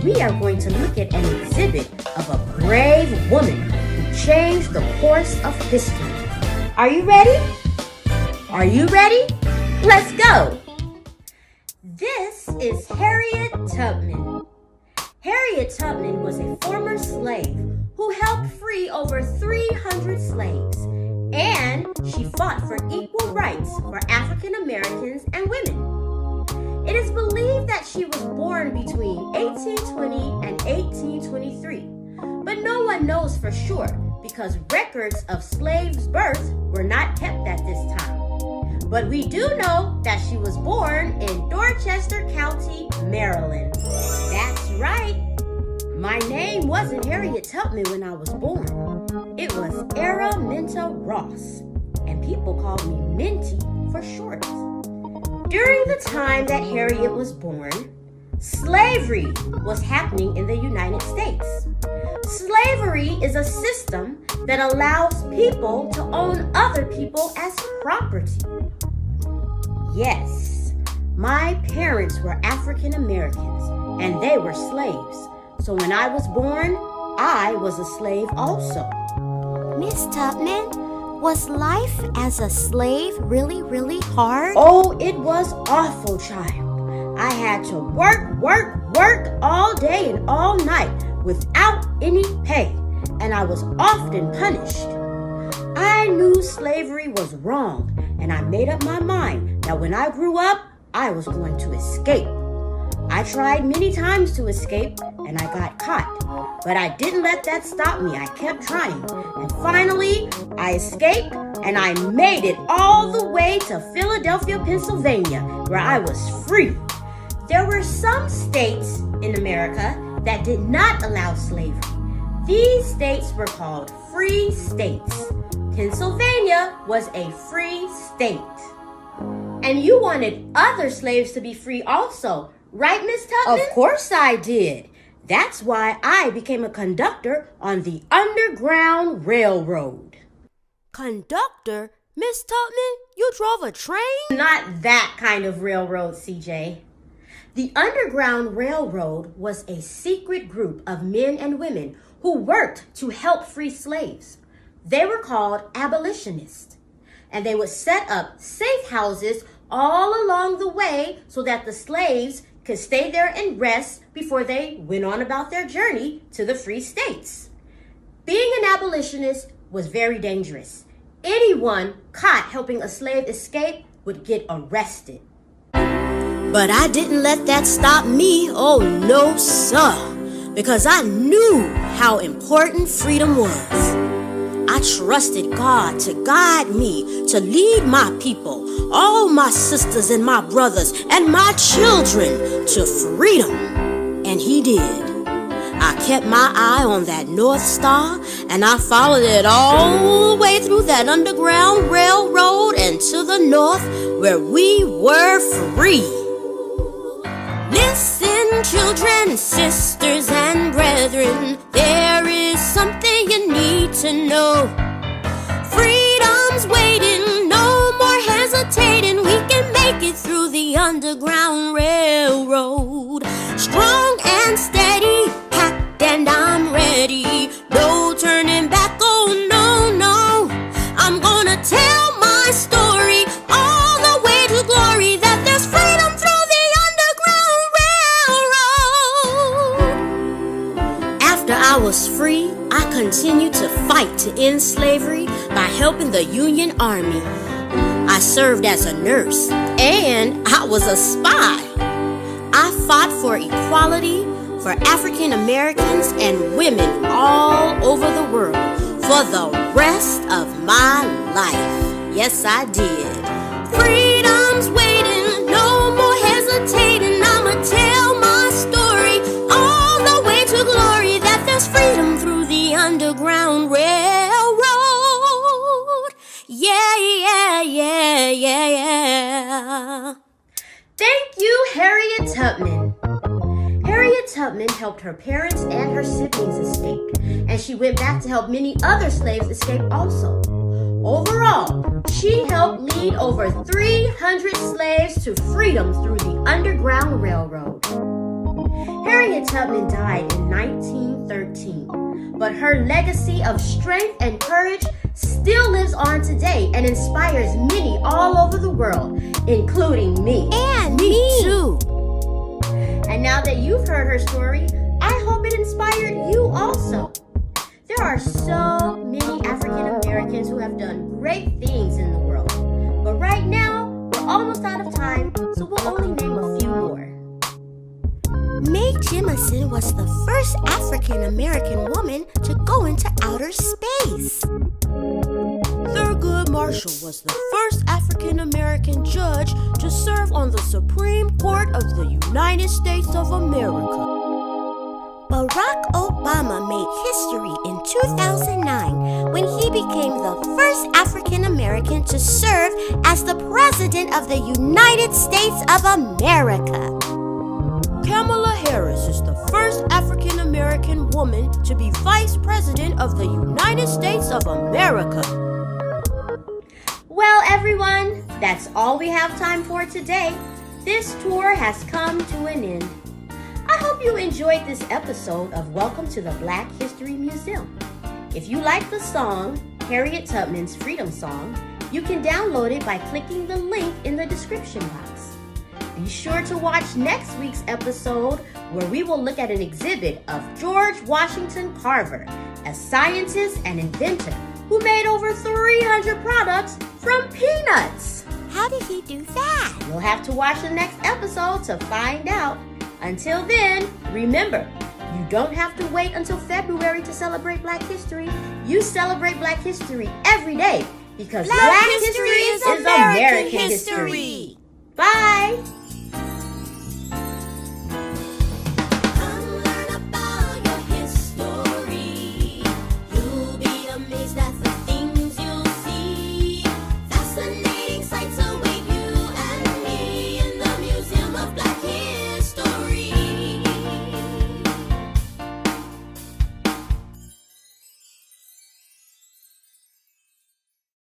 we are going to look at an exhibit of a brave woman who changed the course of history. Are you ready? Are you ready? Let's go! This is Harriet Tubman. Harriet Tubman was a former slave who helped free over 300 slaves, and she fought for equal rights for African Americans and women. It is believed that she was born between 1820 and 1823, but no one knows for sure because records of slaves' births were not kept at this time. But we do know that she was born in Dorchester County, Maryland. That's right. My name wasn't Harriet Tubman when I was born. It was Araminta Ross, and people called me Minty for short. During the time that Harriet was born, slavery was happening in the United States. Slavery is a system that allows people to own other people as property. Yes, my parents were African Americans and they were slaves. So when I was born, I was a slave also. Miss Tubman, was life as a slave really hard? Oh, it was awful, child. I had to work all day and all night without any pay, and I was often punished. I knew slavery was wrong, and I made up my mind that when I grew up, I was going to escape. I tried many times to escape, and I got caught. But I didn't let that stop me. I kept trying. And finally, I escaped, and I made it all the way to Philadelphia, Pennsylvania, where I was free. There were some states in America that did not allow slavery. These states were called free states. Pennsylvania was a free state. And you wanted other slaves to be free also, right, Miss Tubman? Of course I did. That's why I became a conductor on the Underground Railroad. Conductor? Miss Tubman, you drove a train? Not that kind of railroad, CJ. The Underground Railroad was a secret group of men and women who worked to help free slaves. They were called abolitionists, and they would set up safe houses all along the way so that the slaves could stay there and rest before they went on about their journey to the free states. Being an abolitionist was very dangerous. Anyone caught helping a slave escape would get arrested. But I didn't let that stop me, oh no sir, because I knew how important freedom was. I trusted God to guide me, to lead my people, all my sisters and my brothers and my children to freedom. And he did. I kept my eye on that North Star and I followed it all the way through that Underground Railroad and to the north where we were free. Listen, children, sisters and brethren, there is something you need to know. Freedom's waiting, no more hesitating. We can make it through the Underground Railroad. Strong and steady, packed and I'm ready. No turning back, oh no, no. I'm gonna tell my story all the way to glory, that there's freedom through the Underground Railroad. After I was free, I continued to fight to end slavery by helping the Union Army. I served as a nurse and I was a spy. I fought for equality for African Americans and women all over the world for the rest of my life. Yes, I did. Freedom's waiting, no more hesitating. I'ma tell my story all the way to glory, that there's freedom through the Underground Railroad. Yeah. Thank you, Harriet Tubman. Harriet Tubman helped her parents and her siblings escape, and she went back to help many other slaves escape also. Overall, she helped lead over 300 slaves to freedom through the Underground Railroad. Harriet Harriet Tubman died in 1913, but her legacy of strength and courage still lives on today and inspires many all over the world, including me. And me too. And now that you've heard her story, I hope it inspired you also. There are so many African Americans who have done great things in the world, but right now we're almost out of time, so we'll only name a few more. Mae Jemison was the first African American woman to go into outer space. Thurgood Marshall was the first African American judge to serve on the Supreme Court of the United States of America. Barack Obama made history in 2009 when he became the first African American to serve as the President of the United States of America. Kamala Harris is the first African American woman to be Vice President of the United States of America. Well, everyone, that's all we have time for today. This tour has come to an end. I hope you enjoyed this episode of Welcome to the Black History Museum. If you like the song, Harriet Tubman's Freedom Song, you can download it by clicking the link in the description box. Be sure to watch next week's episode where we will look at an exhibit of George Washington Carver, a scientist and inventor who made over 300 products from peanuts. How did he do that? You'll have to watch the next episode to find out. Until then, remember, you don't have to wait until February to celebrate Black History. You celebrate Black History every day because Black history is American history. Bye!